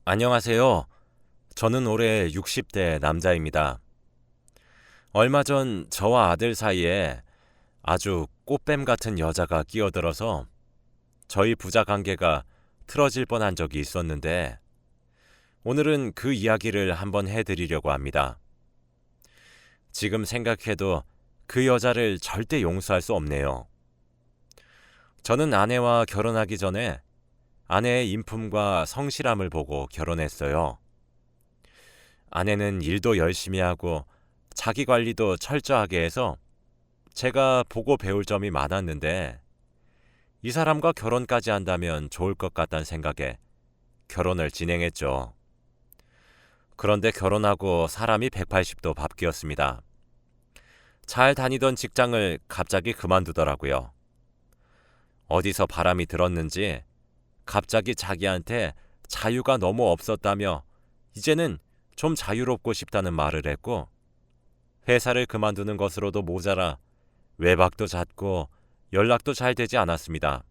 안녕하세요. 저는 올해 60대 남자입니다. 얼마 전 저와 아들 사이에 아주 꽃뱀 같은 여자가 끼어들어서 저희 부자 관계가 틀어질 뻔한 적이 있었는데 오늘은 그 이야기를 한번 해드리려고 합니다. 지금 생각해도 그 여자를 절대 용서할 수 없네요. 저는 아내와 결혼하기 전에 아내의 인품과 성실함을 보고 결혼했어요. 아내는 일도 열심히 하고 자기 관리도 철저하게 해서 제가 보고 배울 점이 많았는데 이 사람과 결혼까지 한다면 좋을 것 같다는 생각에 결혼을 진행했죠. 그런데 결혼하고 사람이 180도 바뀌었습니다. 잘 다니던 직장을 갑자기 그만두더라고요. 어디서 바람이 들었는지 갑자기 자기한테 자유가 너무 없었다며 이제는 좀 자유롭고 싶다는 말을 했고 회사를 그만두는 것으로도 모자라 외박도 잦고 연락도 잘 되지 않았습니다.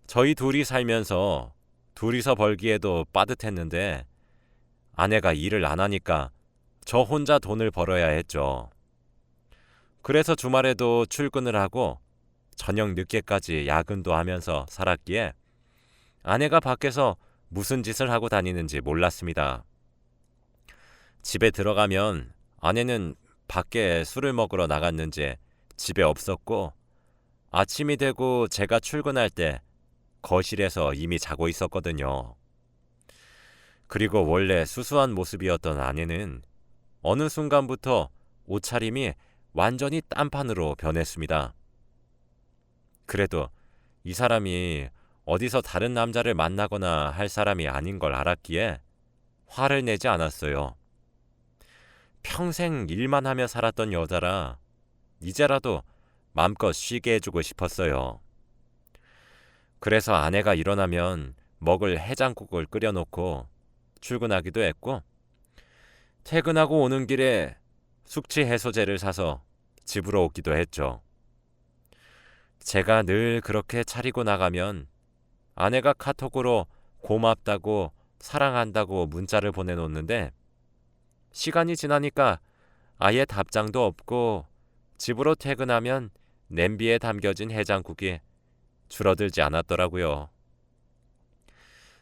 저희 둘이 살면서 둘이서 벌기에도 빠듯했는데 아내가 일을 안 하니까 저 혼자 돈을 벌어야 했죠. 그래서 주말에도 출근을 하고 저녁 늦게까지 야근도 하면서 살았기에 아내가 밖에서 무슨 짓을 하고 다니는지 몰랐습니다. 집에 들어가면 아내는 밖에 술을 먹으러 나갔는지 집에 없었고 아침이 되고 제가 출근할 때 거실에서 이미 자고 있었거든요. 그리고 원래 수수한 모습이었던 아내는 어느 순간부터 옷차림이 완전히 딴판으로 변했습니다. 그래도 이 사람이 어디서 다른 남자를 만나거나 할 사람이 아닌 걸 알았기에 화를 내지 않았어요. 평생 일만 하며 살았던 여자라 이제라도 마음껏 쉬게 해주고 싶었어요. 그래서 아내가 일어나면 먹을 해장국을 끓여놓고 출근하기도 했고 퇴근하고 오는 길에 숙취 해소제를 사서 집으로 오기도 했죠. 제가 늘 그렇게 차리고 나가면 아내가 카톡으로 고맙다고 사랑한다고 문자를 보내놓는데 시간이 지나니까 아예 답장도 없고 집으로 퇴근하면 냄비에 담겨진 해장국이 줄어들지 않았더라고요.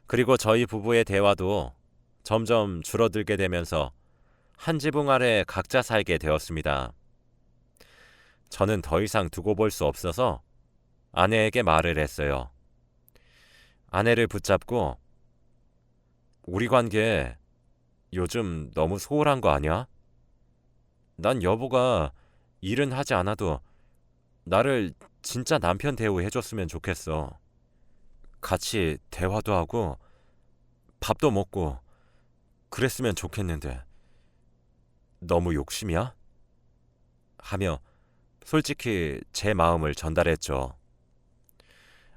그리고 저희 부부의 대화도 점점 줄어들게 되면서 한 지붕 아래 각자 살게 되었습니다. 저는 더 이상 두고 볼 수 없어서 아내에게 말을 했어요. 아내를 붙잡고 우리 관계 요즘 너무 소홀한 거 아니야? 난 여보가 일은 하지 않아도 나를 진짜 남편 대우해줬으면 좋겠어. 같이 대화도 하고 밥도 먹고 그랬으면 좋겠는데 너무 욕심이야? 하며 솔직히 제 마음을 전달했죠.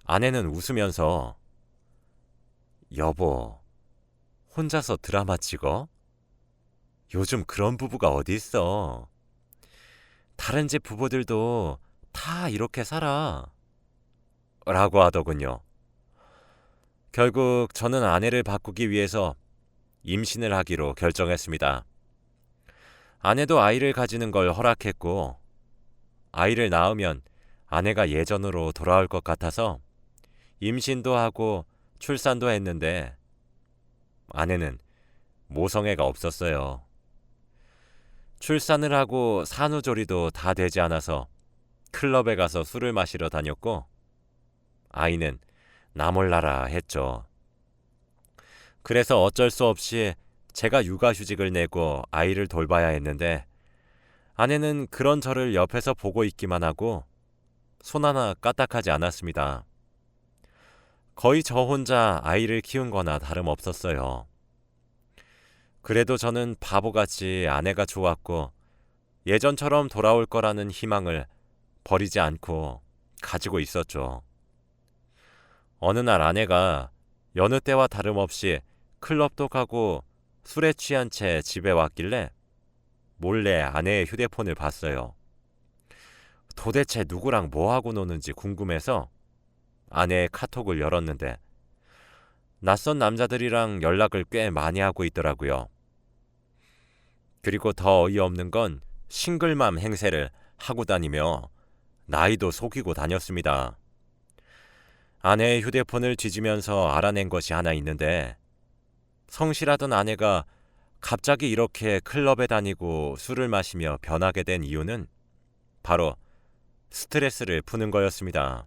아내는 웃으면서 여보, 혼자서 드라마 찍어? 요즘 그런 부부가 어디 있어? 다른 집 부부들도 다 이렇게 살아. 라고 하더군요. 결국 저는 아내를 바꾸기 위해서 임신을 하기로 결정했습니다. 아내도 아이를 가지는 걸 허락했고 아이를 낳으면 아내가 예전으로 돌아올 것 같아서 임신도 하고 출산도 했는데 아내는 모성애가 없었어요. 출산을 하고 산후조리도 다 되지 않아서 클럽에 가서 술을 마시러 다녔고 아이는 나 몰라라 했죠. 그래서 어쩔 수 없이 제가 육아휴직을 내고 아이를 돌봐야 했는데 아내는 그런 저를 옆에서 보고 있기만 하고 손 하나 까딱하지 않았습니다. 거의 저 혼자 아이를 키운 거나 다름없었어요. 그래도 저는 바보같이 아내가 좋았고 예전처럼 돌아올 거라는 희망을 버리지 않고 가지고 있었죠. 어느 날 아내가 여느 때와 다름없이 클럽도 가고 술에 취한 채 집에 왔길래 몰래 아내의 휴대폰을 봤어요. 도대체 누구랑 뭐하고 노는지 궁금해서 아내의 카톡을 열었는데 낯선 남자들이랑 연락을 꽤 많이 하고 있더라고요. 그리고 더 어이없는 건 싱글맘 행세를 하고 다니며 나이도 속이고 다녔습니다. 아내의 휴대폰을 뒤지면서 알아낸 것이 하나 있는데, 성실하던 아내가 갑자기 이렇게 클럽에 다니고 술을 마시며 변하게 된 이유는 바로 스트레스를 푸는 거였습니다.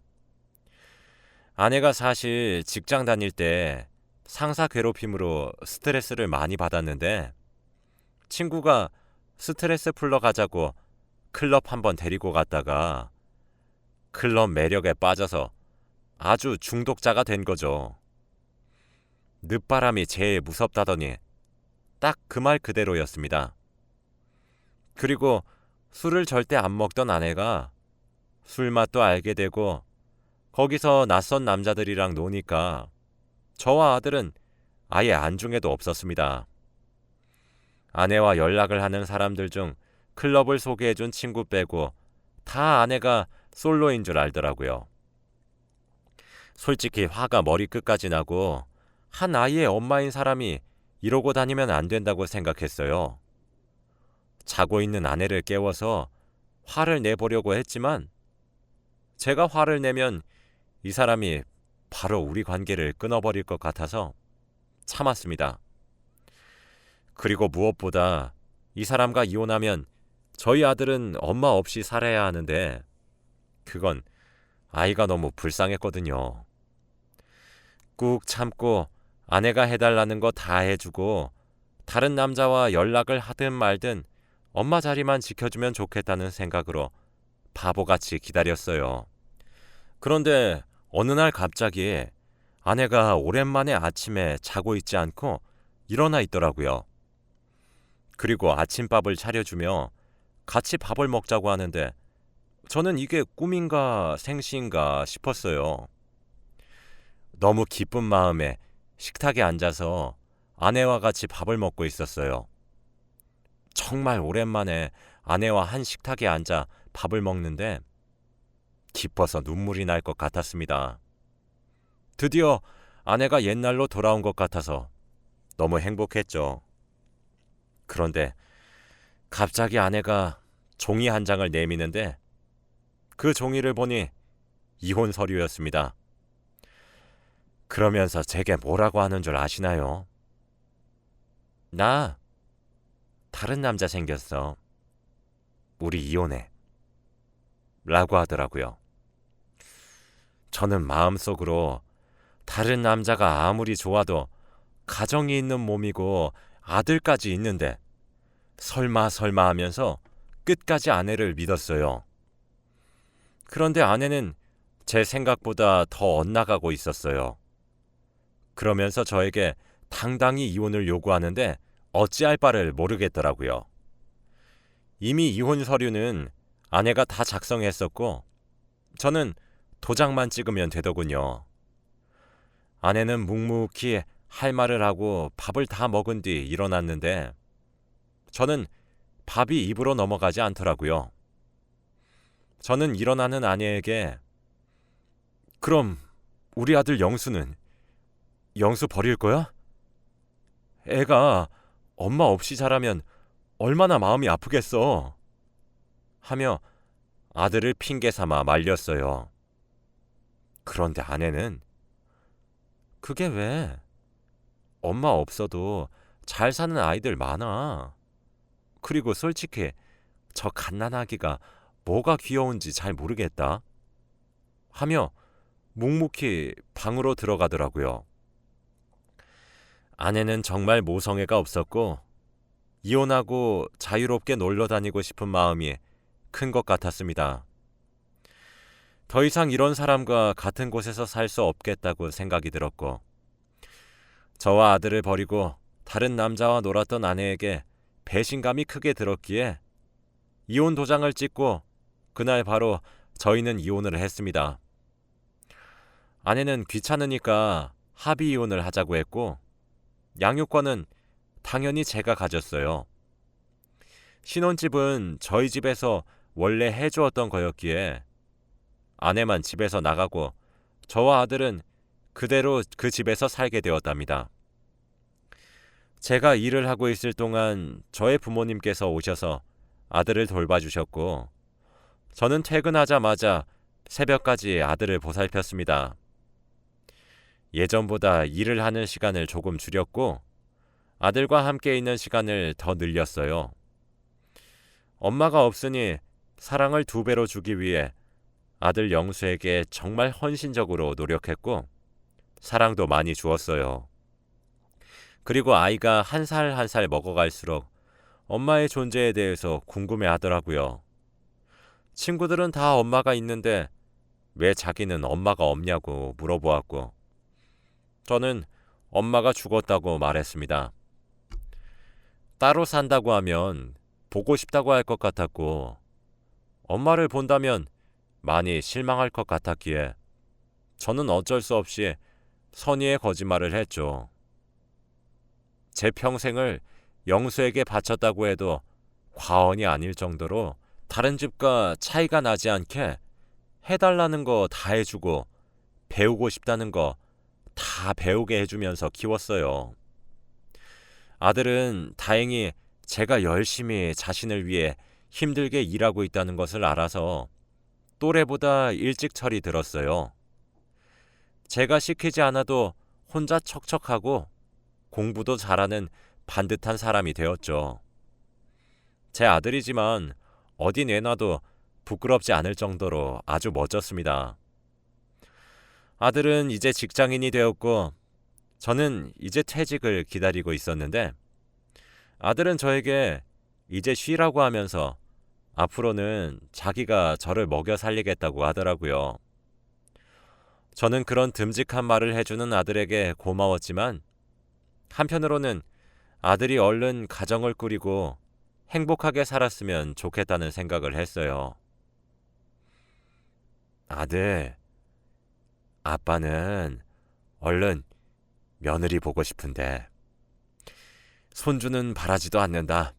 아내가 사실 직장 다닐 때 상사 괴롭힘으로 스트레스를 많이 받았는데, 친구가 스트레스 풀러 가자고 클럽 한번 데리고 갔다가 클럽 매력에 빠져서 아주 중독자가 된 거죠. 늦바람이 제일 무섭다더니 딱 그 말 그대로였습니다. 그리고 술을 절대 안 먹던 아내가 술맛도 알게 되고 거기서 낯선 남자들이랑 노니까 저와 아들은 아예 안중에도 없었습니다. 아내와 연락을 하는 사람들 중 클럽을 소개해준 친구 빼고 다 아내가 솔로인 줄 알더라고요. 솔직히 화가 머리끝까지 나고 한 아이의 엄마인 사람이 이러고 다니면 안 된다고 생각했어요. 자고 있는 아내를 깨워서 화를 내보려고 했지만 제가 화를 내면 이 사람이 바로 우리 관계를 끊어버릴 것 같아서 참았습니다. 그리고 무엇보다 이 사람과 이혼하면 저희 아들은 엄마 없이 살아야 하는데 그건 아이가 너무 불쌍했거든요. 꾹 참고 아내가 해달라는 거 다 해주고 다른 남자와 연락을 하든 말든 엄마 자리만 지켜주면 좋겠다는 생각으로 바보같이 기다렸어요. 그런데 어느 날 갑자기 아내가 오랜만에 아침에 자고 있지 않고 일어나 있더라고요. 그리고 아침밥을 차려주며 같이 밥을 먹자고 하는데 저는 이게 꿈인가 생시인가 싶었어요. 너무 기쁜 마음에 식탁에 앉아서 아내와 같이 밥을 먹고 있었어요. 정말 오랜만에 아내와 한 식탁에 앉아 밥을 먹는데 기뻐서 눈물이 날 것 같았습니다. 드디어 아내가 옛날로 돌아온 것 같아서 너무 행복했죠. 그런데 갑자기 아내가 종이 한 장을 내미는데 그 종이를 보니 이혼 서류였습니다. 그러면서 제게 뭐라고 하는 줄 아시나요? 나 다른 남자 생겼어. 우리 이혼해. 라고 하더라고요. 저는 마음속으로 다른 남자가 아무리 좋아도 가정이 있는 몸이고 아들까지 있는데 설마 하면서 끝까지 아내를 믿었어요. 그런데 아내는 제 생각보다 더 엇나가고 있었어요. 그러면서 저에게 당당히 이혼을 요구하는데 어찌할 바를 모르겠더라고요. 이미 이혼 서류는 아내가 다 작성했었고 저는 도장만 찍으면 되더군요. 아내는 묵묵히 할 말을 하고 밥을 다 먹은 뒤 일어났는데 저는 밥이 입으로 넘어가지 않더라고요. 저는 일어나는 아내에게 그럼 우리 아들 영수는? 영수 버릴 거야? 애가 엄마 없이 자라면 얼마나 마음이 아프겠어. 하며 아들을 핑계 삼아 말렸어요. 그런데 아내는 그게 왜? 엄마 없어도 잘 사는 아이들 많아. 그리고 솔직히 저 갓난아기가 뭐가 귀여운지 잘 모르겠다. 하며 묵묵히 방으로 들어가더라고요. 아내는 정말 모성애가 없었고 이혼하고 자유롭게 놀러 다니고 싶은 마음이 큰 것 같았습니다. 더 이상 이런 사람과 같은 곳에서 살 수 없겠다고 생각이 들었고 저와 아들을 버리고 다른 남자와 놀았던 아내에게 배신감이 크게 들었기에 이혼 도장을 찍고 그날 바로 저희는 이혼을 했습니다. 아내는 귀찮으니까 합의 이혼을 하자고 했고 양육권은 당연히 제가 가졌어요. 신혼집은 저희 집에서 원래 해주었던 거였기에 아내만 집에서 나가고 저와 아들은 그대로 그 집에서 살게 되었답니다. 제가 일을 하고 있을 동안 저의 부모님께서 오셔서 아들을 돌봐주셨고, 저는 퇴근하자마자 새벽까지 아들을 보살폈습니다. 예전보다 일을 하는 시간을 조금 줄였고, 아들과 함께 있는 시간을 더 늘렸어요. 엄마가 없으니 사랑을 2배로 주기 위해 아들 영수에게 정말 헌신적으로 노력했고, 사랑도 많이 주었어요. 그리고 아이가 한 살 한 살 먹어갈수록 엄마의 존재에 대해서 궁금해 하더라고요. 친구들은 다 엄마가 있는데 왜 자기는 엄마가 없냐고 물어보았고, 저는 엄마가 죽었다고 말했습니다. 따로 산다고 하면 보고 싶다고 할 것 같았고, 엄마를 본다면 많이 실망할 것 같았기에 저는 어쩔 수 없이 선의의 거짓말을 했죠. 제 평생을 영수에게 바쳤다고 해도 과언이 아닐 정도로 다른 집과 차이가 나지 않게 해달라는 거 다 해주고 배우고 싶다는 거 다 배우게 해주면서 키웠어요. 아들은 다행히 제가 열심히 자신을 위해 힘들게 일하고 있다는 것을 알아서 또래보다 일찍 철이 들었어요. 제가 시키지 않아도 혼자 척척하고 공부도 잘하는 반듯한 사람이 되었죠. 제 아들이지만 어디 내놔도 부끄럽지 않을 정도로 아주 멋졌습니다. 아들은 이제 직장인이 되었고, 저는 이제 퇴직을 기다리고 있었는데, 아들은 저에게 이제 쉬라고 하면서 앞으로는 자기가 저를 먹여 살리겠다고 하더라고요. 저는 그런 듬직한 말을 해주는 아들에게 고마웠지만, 한편으로는 아들이 얼른 가정을 꾸리고 행복하게 살았으면 좋겠다는 생각을 했어요. 아들, 아빠는 얼른 며느리 보고 싶은데 손주는 바라지도 않는다.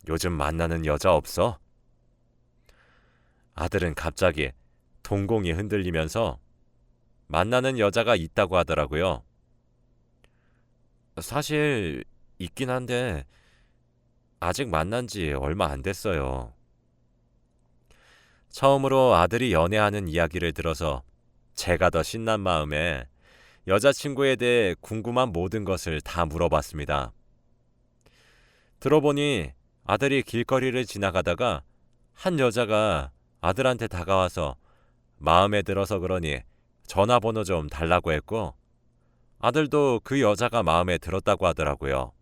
요즘 만나는 여자 없어? 아들은 갑자기 동공이 흔들리면서 만나는 여자가 있다고 하더라고요. 사실 있긴 한데 아직 만난 지 얼마 안 됐어요. 처음으로 아들이 연애하는 이야기를 들어서 제가 더 신난 마음에 여자친구에 대해 궁금한 모든 것을 다 물어봤습니다. 들어보니 아들이 길거리를 지나가다가 한 여자가 아들한테 다가와서 마음에 들어서 그러니 전화번호 좀 달라고 했고, 아들도 그 여자가 마음에 들었다고 하더라고요.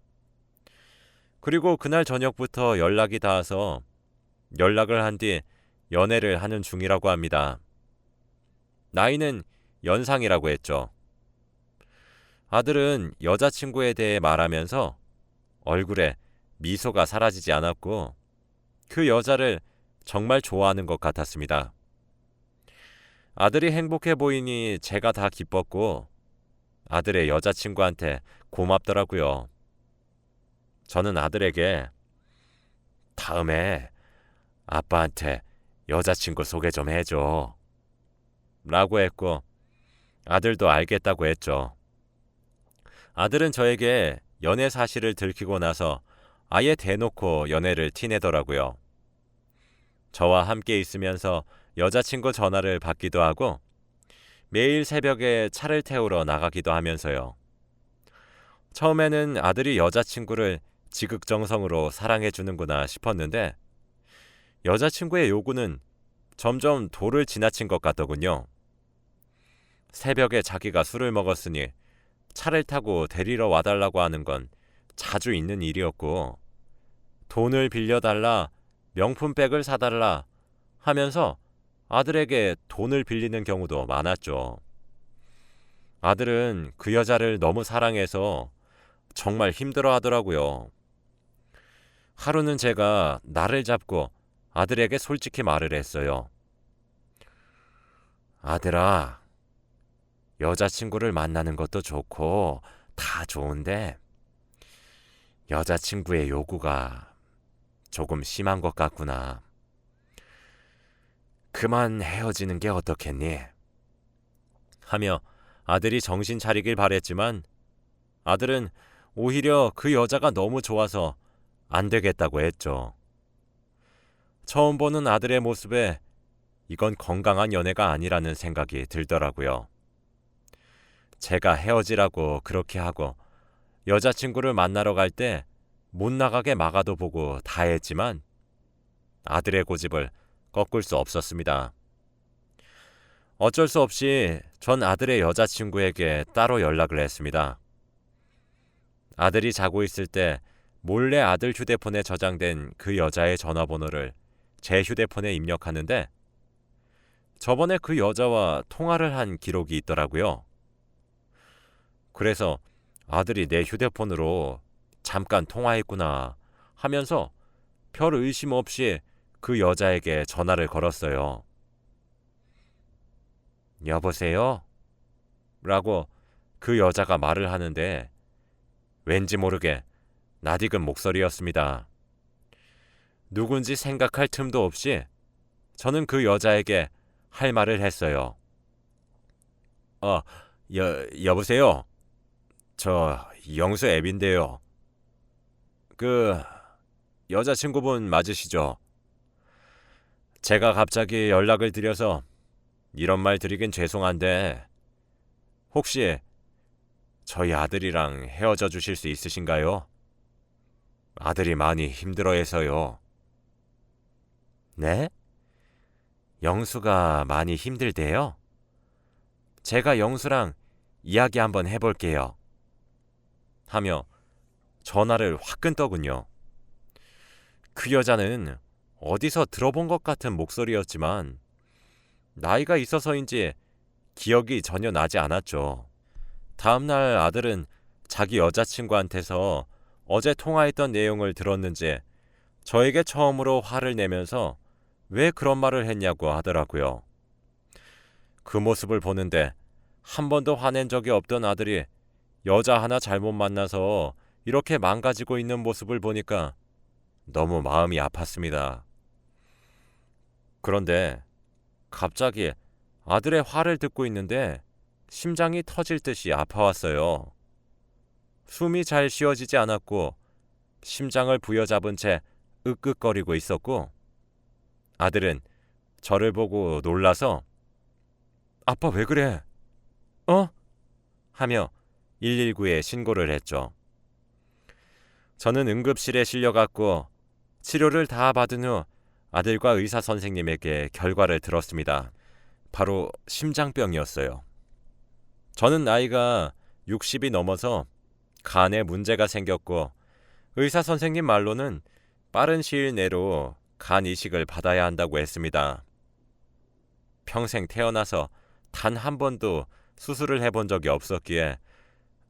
그리고 그날 저녁부터 연락이 닿아서 연락을 한 뒤 연애를 하는 중이라고 합니다. 나이는 연상이라고 했죠. 아들은 여자친구에 대해 말하면서 얼굴에 미소가 사라지지 않았고, 그 여자를 정말 좋아하는 것 같았습니다. 아들이 행복해 보이니 제가 다 기뻤고, 아들의 여자친구한테 고맙더라고요. 저는 아들에게 다음에 아빠한테 여자친구 소개 좀 해줘 라고 했고, 아들도 알겠다고 했죠. 아들은 저에게 연애 사실을 들키고 나서 아예 대놓고 연애를 티내더라고요. 저와 함께 있으면서 여자친구 전화를 받기도 하고, 매일 새벽에 차를 태우러 나가기도 하면서요. 처음에는 아들이 여자친구를 지극정성으로 사랑해주는구나 싶었는데, 여자친구의 요구는 점점 도를 지나친 것 같더군요. 새벽에 자기가 술을 먹었으니 차를 타고 데리러 와달라고 하는 건 자주 있는 일이었고, 돈을 빌려달라, 명품백을 사달라 하면서 아들에게 돈을 빌리는 경우도 많았죠. 아들은 그 여자를 너무 사랑해서 정말 힘들어 하더라고요. 하루는 제가 날을 잡고 아들에게 솔직히 말을 했어요. 아들아, 여자친구를 만나는 것도 좋고 다 좋은데 여자친구의 요구가 조금 심한 것 같구나. 그만 헤어지는 게 어떻겠니? 하며 아들이 정신 차리길 바랬지만 아들은 오히려 그 여자가 너무 좋아서 안 되겠다고 했죠. 처음 보는 아들의 모습에 이건 건강한 연애가 아니라는 생각이 들더라고요. 제가 헤어지라고 그렇게 하고 여자친구를 만나러 갈 때 못 나가게 막아도 보고 다 했지만 아들의 고집을 꺾을 수 없었습니다. 어쩔 수 없이 전 아들의 여자친구에게 따로 연락을 했습니다. 아들이 자고 있을 때 몰래 아들 휴대폰에 저장된 그 여자의 전화번호를 제 휴대폰에 입력하는데 저번에 그 여자와 통화를 한 기록이 있더라고요. 그래서 아들이 내 휴대폰으로 잠깐 통화했구나 하면서 별 의심 없이 그 여자에게 전화를 걸었어요. 여보세요? 라고 그 여자가 말을 하는데 왠지 모르게 낯익은 목소리였습니다. 누군지 생각할 틈도 없이 저는 그 여자에게 할 말을 했어요. 여보세요? 저 영수 앱인데요. 그 여자친구분 맞으시죠? 제가 갑자기 연락을 드려서 이런 말 드리긴 죄송한데 혹시 저희 아들이랑 헤어져 주실 수 있으신가요? 아들이 많이 힘들어해서요. 네? 영수가 많이 힘들대요? 제가 영수랑 이야기 한번 해볼게요. 하며 전화를 확 끊더군요. 그 여자는 어디서 들어본 것 같은 목소리였지만 나이가 있어서인지 기억이 전혀 나지 않았죠. 다음날 아들은 자기 여자친구한테서 어제 통화했던 내용을 들었는지 저에게 처음으로 화를 내면서 왜 그런 말을 했냐고 하더라고요. 그 모습을 보는데 한 번도 화낸 적이 없던 아들이 여자 하나 잘못 만나서 이렇게 망가지고 있는 모습을 보니까 너무 마음이 아팠습니다. 그런데 갑자기 아들의 화를 듣고 있는데 심장이 터질 듯이 아파왔어요. 숨이 잘 쉬어지지 않았고 심장을 부여잡은 채 으끗거리고 있었고 아들은 저를 보고 놀라서 아빠 왜 그래? 어? 하며 119에 신고를 했죠. 저는 응급실에 실려갔고 치료를 다 받은 후 아들과 의사 선생님에게 결과를 들었습니다. 바로 심장병이었어요. 저는 나이가 60이 넘어서 간에 문제가 생겼고 의사 선생님 말로는 빠른 시일 내로 간 이식을 받아야 한다고 했습니다. 평생 태어나서 단 한 번도 수술을 해본 적이 없었기에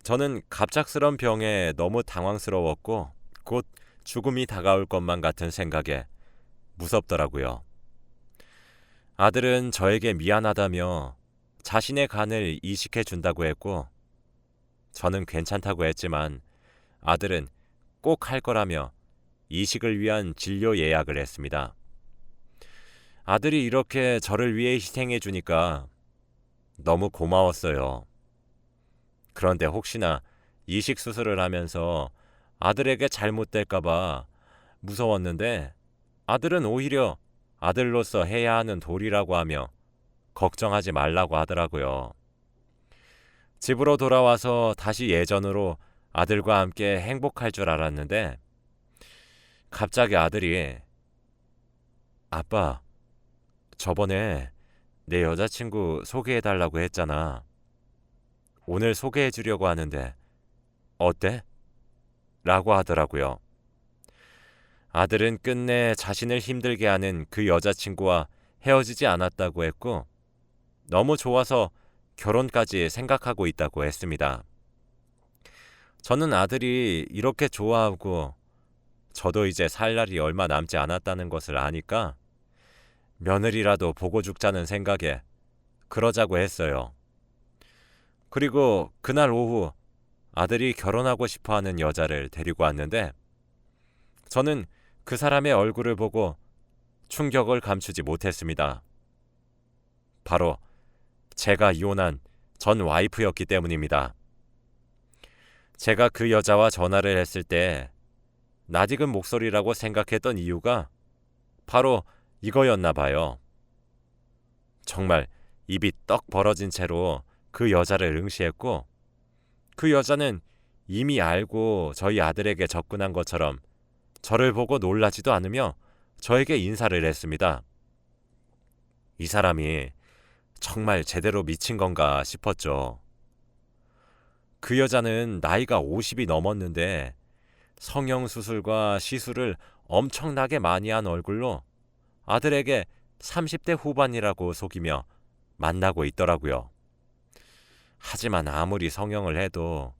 저는 갑작스런 병에 너무 당황스러웠고 곧 죽음이 다가올 것만 같은 생각에 무섭더라고요. 아들은 저에게 미안하다며 자신의 간을 이식해 준다고 했고 저는 괜찮다고 했지만 아들은 꼭 할 거라며 이식을 위한 진료 예약을 했습니다. 아들이 이렇게 저를 위해 희생해 주니까 너무 고마웠어요. 그런데 혹시나 이식 수술을 하면서 아들에게 잘못될까봐 무서웠는데 아들은 오히려 아들로서 해야 하는 도리라고 하며 걱정하지 말라고 하더라고요. 집으로 돌아와서 다시 예전으로 아들과 함께 행복할 줄 알았는데 갑자기 아들이 아빠, 저번에 내 여자친구 소개해달라고 했잖아. 오늘 소개해주려고 하는데 어때? 라고 하더라고요. 아들은 끝내 자신을 힘들게 하는 그 여자친구와 헤어지지 않았다고 했고 너무 좋아서 결혼까지 생각하고 있다고 했습니다. 저는 아들이 이렇게 좋아하고 저도 이제 살 날이 얼마 남지 않았다는 것을 아니까 며느리라도 보고 죽자는 생각에 그러자고 했어요. 그리고 그날 오후 아들이 결혼하고 싶어하는 여자를 데리고 왔는데 저는 그 사람의 얼굴을 보고 충격을 감추지 못했습니다. 바로 제가 이혼한 전 와이프였기 때문입니다. 제가 그 여자와 전화를 했을 때 낯익은 목소리라고 생각했던 이유가 바로 이거였나 봐요. 정말 입이 떡 벌어진 채로 그 여자를 응시했고, 그 여자는 이미 알고 저희 아들에게 접근한 것처럼 저를 보고 놀라지도 않으며 저에게 인사를 했습니다. 이 사람이 정말 제대로 미친 건가 싶었죠. 그 여자는 나이가 50이 넘었는데 성형수술과 시술을 엄청나게 많이 한 얼굴로 아들에게 30대 후반이라고 속이며 만나고 있더라고요. 하지만 아무리 성형을 해도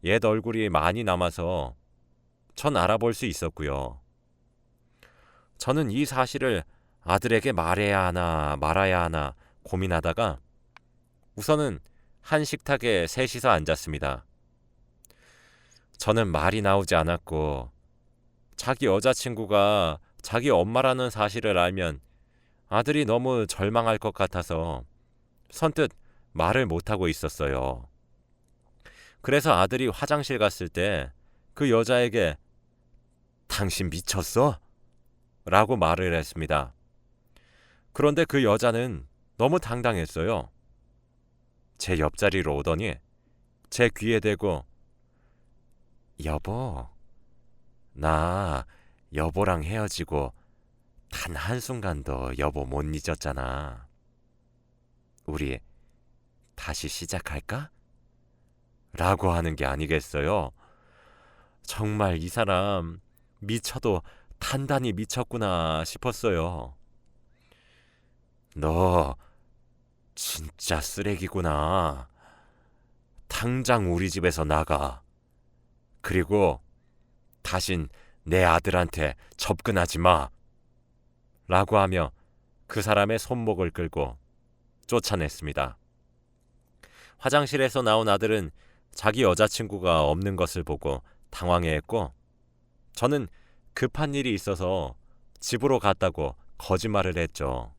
옛 얼굴이 많이 남아서 전 알아볼 수 있었고요. 저는 이 사실을 아들에게 말해야 하나 말아야 하나 고민하다가 우선은 한 식탁에 셋이서 앉았습니다. 저는 말이 나오지 않았고, 자기 여자친구가 자기 엄마라는 사실을 알면 아들이 너무 절망할 것 같아서 선뜻 말을 못하고 있었어요. 그래서 아들이 화장실 갔을 때 그 여자에게 당신 미쳤어? 라고 말을 했습니다. 그런데 그 여자는 너무 당당했어요. 제 옆자리로 오더니 제 귀에 대고 여보, 나 여보랑 헤어지고 단 한순간도 여보 못 잊었잖아. 우리 다시 시작할까? 라고 하는 게 아니겠어요. 정말 이 사람 미쳐도 단단히 미쳤구나 싶었어요. 너 진짜 쓰레기구나. 당장 우리 집에서 나가. 그리고 다신 내 아들한테 접근하지 마. 라고 하며 그 사람의 손목을 끌고 쫓아냈습니다. 화장실에서 나온 아들은 자기 여자친구가 없는 것을 보고 당황해했고, 저는 급한 일이 있어서 집으로 갔다고 거짓말을 했죠.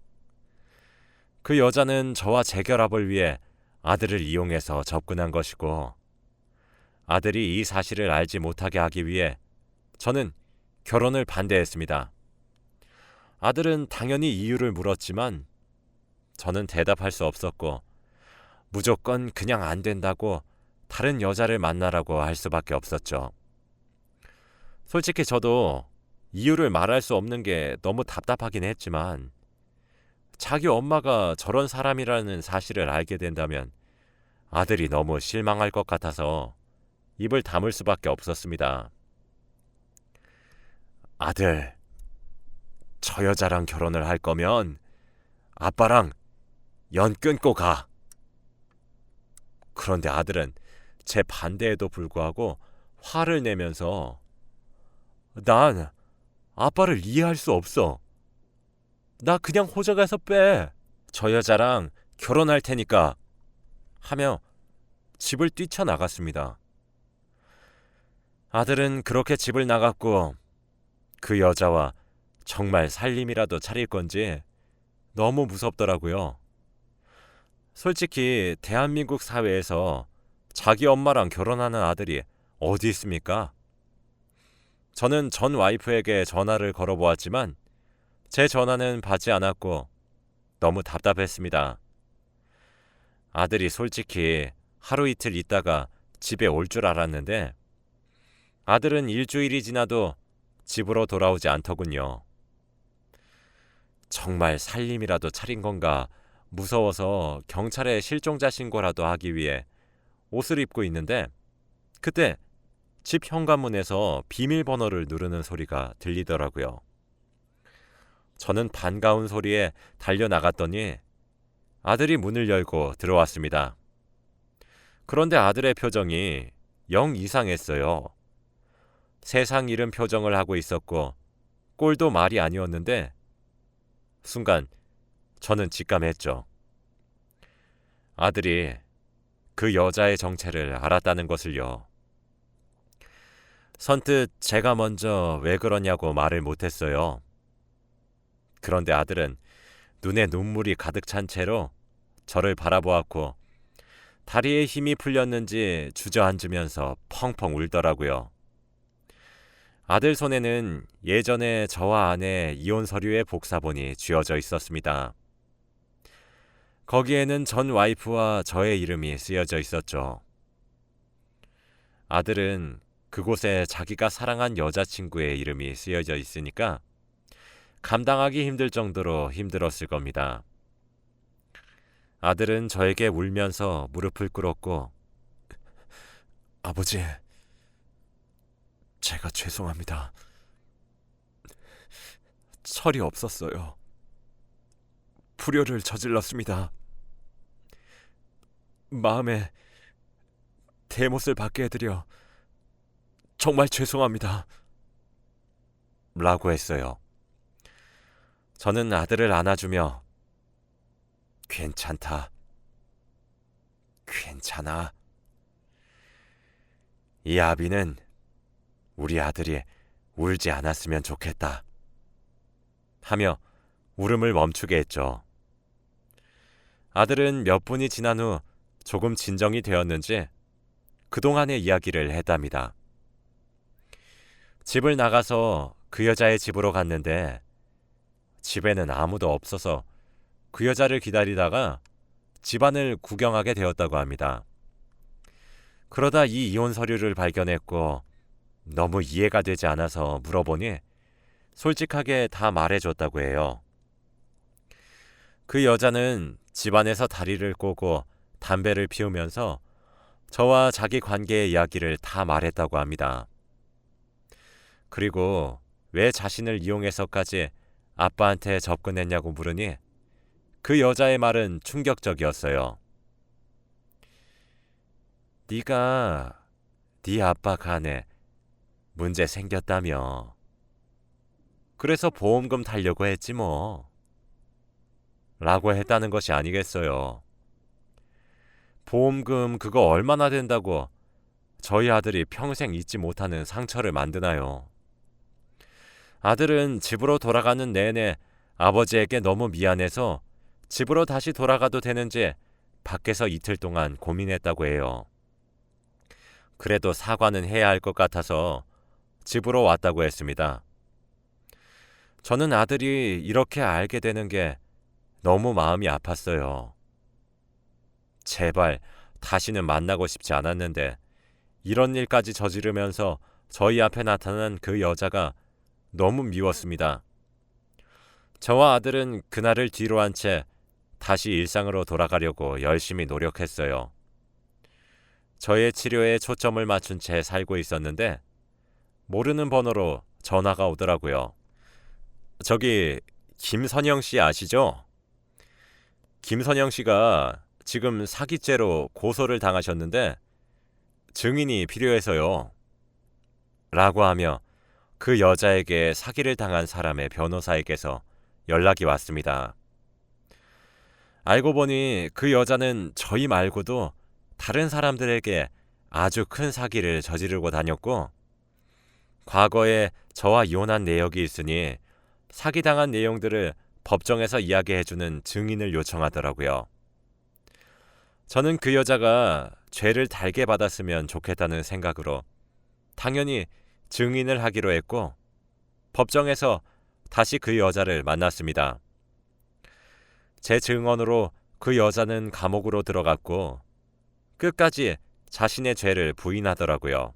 그 여자는 저와 재결합을 위해 아들을 이용해서 접근한 것이고, 아들이 이 사실을 알지 못하게 하기 위해 저는 결혼을 반대했습니다. 아들은 당연히 이유를 물었지만 저는 대답할 수 없었고, 무조건 그냥 안 된다고 다른 여자를 만나라고 할 수밖에 없었죠. 솔직히 저도 이유를 말할 수 없는 게 너무 답답하긴 했지만, 자기 엄마가 저런 사람이라는 사실을 알게 된다면 아들이 너무 실망할 것 같아서 입을 다물 수밖에 없었습니다. 아들, 저 여자랑 결혼을 할 거면 아빠랑 연 끊고 가. 그런데 아들은 제 반대에도 불구하고 화를 내면서 난 아빠를 이해할 수 없어. 나 그냥 호적에서 빼. 저 여자랑 결혼할 테니까. 하며 집을 뛰쳐나갔습니다. 아들은 그렇게 집을 나갔고, 그 여자와 정말 살림이라도 차릴 건지 너무 무섭더라고요. 솔직히 대한민국 사회에서 자기 엄마랑 결혼하는 아들이 어디 있습니까? 저는 전 와이프에게 전화를 걸어보았지만 제 전화는 받지 않았고 너무 답답했습니다. 아들이 솔직히 하루 이틀 있다가 집에 올 줄 알았는데 아들은 일주일이 지나도 집으로 돌아오지 않더군요. 정말 살림이라도 차린 건가 무서워서 경찰에 실종자 신고라도 하기 위해 옷을 입고 있는데 그때 집 현관문에서 비밀번호를 누르는 소리가 들리더라고요. 저는 반가운 소리에 달려나갔더니 아들이 문을 열고 들어왔습니다. 그런데 아들의 표정이 영 이상했어요. 세상 잃은 표정을 하고 있었고 꼴도 말이 아니었는데 순간 저는 직감했죠. 아들이 그 여자의 정체를 알았다는 것을요. 선뜻 제가 먼저 왜 그러냐고 말을 못했어요. 그런데 아들은 눈에 눈물이 가득 찬 채로 저를 바라보았고 다리에 힘이 풀렸는지 주저앉으면서 펑펑 울더라고요. 아들 손에는 예전에 저와 아내 이혼 서류의 복사본이 쥐어져 있었습니다. 거기에는 전 와이프와 저의 이름이 쓰여져 있었죠. 아들은 그곳에 자기가 사랑한 여자친구의 이름이 쓰여져 있으니까 감당하기 힘들 정도로 힘들었을 겁니다. 아들은 저에게 울면서 무릎을 꿇었고, 아버지, 제가 죄송합니다. 철이 없었어요. 불효를 저질렀습니다. 마음에 대못을 받게 해드려 정말 죄송합니다. 라고 했어요. 저는 아들을 안아주며 괜찮다. 괜찮아. 이 아비는 우리 아들이 울지 않았으면 좋겠다. 하며 울음을 멈추게 했죠. 아들은 몇 분이 지난 후 조금 진정이 되었는지 그동안의 이야기를 했답니다. 집을 나가서 그 여자의 집으로 갔는데 집에는 아무도 없어서 그 여자를 기다리다가 집안을 구경하게 되었다고 합니다. 그러다 이 이혼 서류를 발견했고 너무 이해가 되지 않아서 물어보니 솔직하게 다 말해줬다고 해요. 그 여자는 집안에서 다리를 꼬고 담배를 피우면서 저와 자기 관계의 이야기를 다 말했다고 합니다. 그리고 왜 자신을 이용해서까지 아빠한테 접근했냐고 물으니 그 여자의 말은 충격적이었어요. 네가 네 아빠 간에 문제 생겼다며. 그래서 보험금 달려고 했지 뭐. 라고 했다는 것이 아니겠어요. 보험금 그거 얼마나 된다고 저희 아들이 평생 잊지 못하는 상처를 만드나요? 아들은 집으로 돌아가는 내내 아버지에게 너무 미안해서 집으로 다시 돌아가도 되는지 밖에서 이틀 동안 고민했다고 해요. 그래도 사과는 해야 할 것 같아서 집으로 왔다고 했습니다. 저는 아들이 이렇게 알게 되는 게 너무 마음이 아팠어요. 제발 다시는 만나고 싶지 않았는데 이런 일까지 저지르면서 저희 앞에 나타난 그 여자가 너무 미웠습니다. 저와 아들은 그날을 뒤로 한 채 다시 일상으로 돌아가려고 열심히 노력했어요. 저의 치료에 초점을 맞춘 채 살고 있었는데 모르는 번호로 전화가 오더라고요. 저기 김선영 씨 아시죠? 김선영 씨가 지금 사기죄로 고소를 당하셨는데 증인이 필요해서요. 라고 하며 그 여자에게 사기를 당한 사람의 변호사에게서 연락이 왔습니다. 알고 보니 그 여자는 저희 말고도 다른 사람들에게 아주 큰 사기를 저지르고 다녔고 과거에 저와 이혼한 내역이 있으니 사기당한 내용들을 법정에서 이야기해주는 증인을 요청하더라고요. 저는 그 여자가 죄를 달게 받았으면 좋겠다는 생각으로 당연히 증인을 하기로 했고 법정에서 다시 그 여자를 만났습니다. 제 증언으로 그 여자는 감옥으로 들어갔고 끝까지 자신의 죄를 부인하더라고요.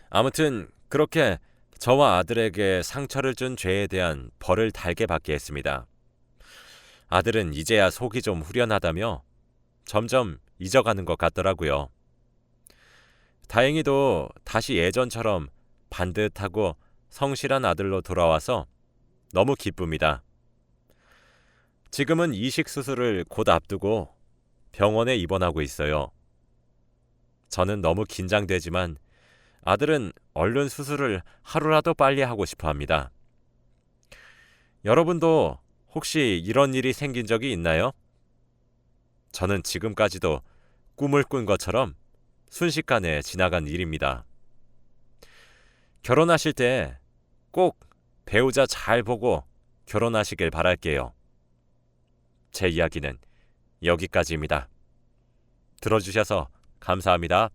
아무튼 그렇게 저와 아들에게 상처를 준 죄에 대한 벌을 달게 받게 했습니다. 아들은 이제야 속이 좀 후련하다며 점점 잊어가는 것 같더라고요. 다행히도 다시 예전처럼 반듯하고 성실한 아들로 돌아와서 너무 기쁩니다. 지금은 이식 수술을 곧 앞두고 병원에 입원하고 있어요. 저는 너무 긴장되지만 아들은 얼른 수술을 하루라도 빨리 하고 싶어 합니다. 여러분도 혹시 이런 일이 생긴 적이 있나요? 저는 지금까지도 꿈을 꾼 것처럼 순식간에 지나간 일입니다. 결혼하실 때 꼭 배우자 잘 보고 결혼하시길 바랄게요. 제 이야기는 여기까지입니다. 들어주셔서 감사합니다.